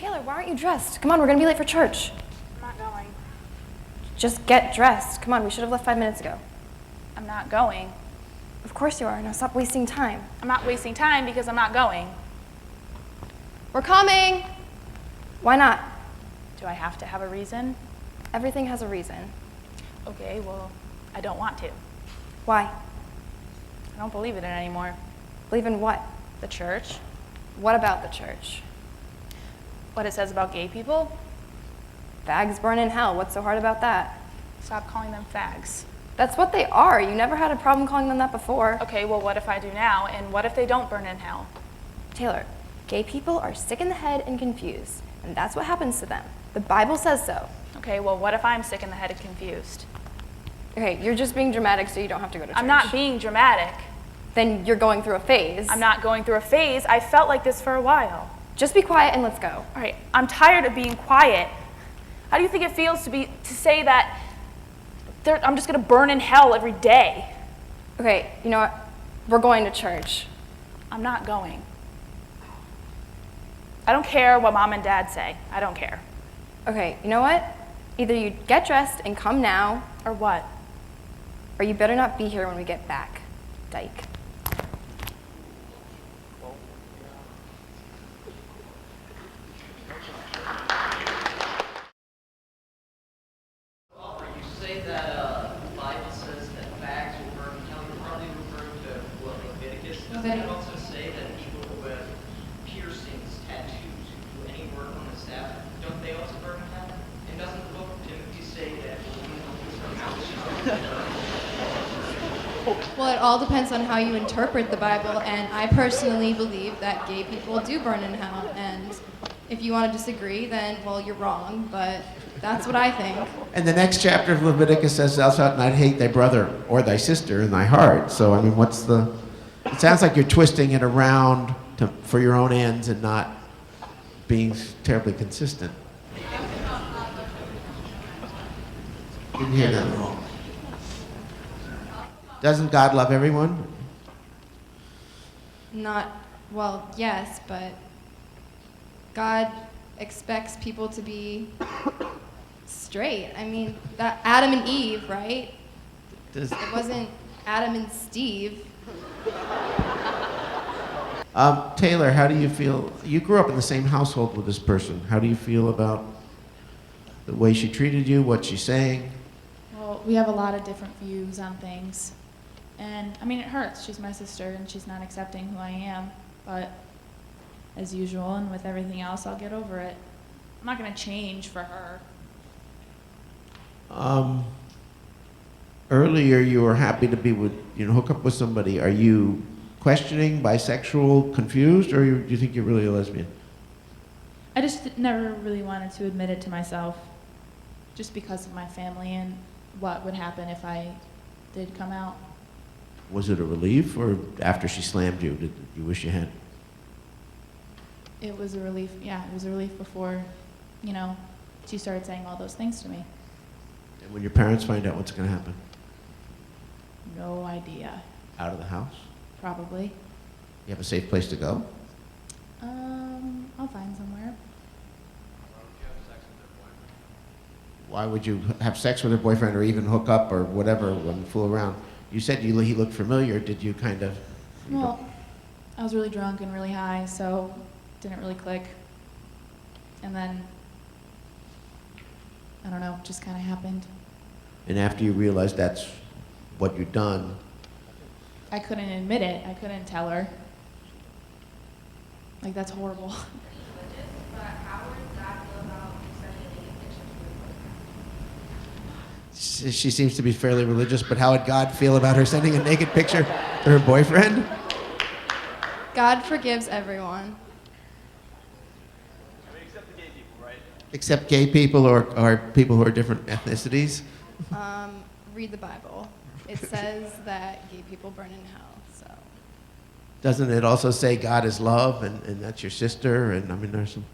Taylor, why aren't you dressed? Come on, we're gonna be late for church. I'm not going. Just get dressed. Come on, we should have left 5 minutes ago. I'm not going. Of course you are. Now stop wasting time. I'm not wasting time because I'm not going. We're coming! Why not? Do I have to have a reason? Everything has a reason. Okay, well, I don't want to. Why? I don't believe in it anymore. Believe in what? The church. What about the church? What it says about gay people? Fags burn in hell. What's so hard about that? Stop calling them fags. That's what they are. You never had a problem calling them that before. Okay, well, what if I do now? And what if they don't burn in hell? Taylor, gay people are sick in the head and confused, and that's what happens to them. The Bible says so. Okay, well, what if I'm sick in the head and confused? Okay, you're just being dramatic so you don't have to go to church. I'm not being dramatic. Then you're going through a phase. I'm not going through a phase. I felt like this for a while. Just be quiet and let's go. All right, I'm tired of being quiet. How do you think it feels to say that I'm just going to burn in hell every day? Okay, you know what? We're going to church. I'm not going. I don't care what mom and dad say. I don't care. Okay, you know what? Either you get dressed and come now, Or what? or you better not be here when we get back, dyke. You say that the Bible says that fags will burn in hell. You're probably referring to what, Leviticus? Doesn't it also say that people who have piercings, tattoos, who do any work on the Sabbath, don't they also burn in hell? And doesn't the book of Timothy say that Well, it all depends on how you interpret the Bible, and I personally believe that gay people do burn in hell. And if you want to disagree, then, well, you're wrong, but that's what I think. And the next chapter of Leviticus says, thou shalt not hate thy brother or thy sister in thy heart. So, I mean, it sounds like you're twisting it around for your own ends and not being terribly consistent. Didn't hear that at all. Doesn't God love everyone? Well, yes, but God expects people to be straight. I mean, that Adam and Eve, right? It wasn't Adam and Steve. Taylor, how do you feel? You grew up in the same household with this person. How do you feel about the way she treated you, what she's saying? Well, we have a lot of different views on things. And, I mean, it hurts. She's my sister, and she's not accepting who I am. But, as usual, and with everything else, I'll get over it. I'm not going to change for her. Earlier, you were happy to be hook up with somebody. Are you questioning, bisexual, confused, or do you think you're really a lesbian? I just never really wanted to admit it to myself, just because of my family and what would happen if I did come out. Was it a relief, or after she slammed you, did you wish you had? It was a relief. Yeah, it was a relief before, she started saying all those things to me. And when your parents find out, what's going to happen? No idea. Out of the house? Probably. You have a safe place to go? I'll find somewhere. Why would you have sex with her boyfriend or even hook up or whatever when you fool around? You said he looked familiar. Did you kind of... Well, I was really drunk and really high, so it didn't really click. And then, I don't know, it just kind of happened. And after you realized that's what you'd done... I couldn't admit it. I couldn't tell her. Like, that's horrible. She seems to be fairly religious, but how would God feel about her sending a naked picture to her boyfriend? God forgives everyone. Except the gay people, right? Except gay people or people who are different ethnicities? Read the Bible. It says that gay people burn in hell, so. Doesn't it also say God is love and that's your sister? And I mean, there's some...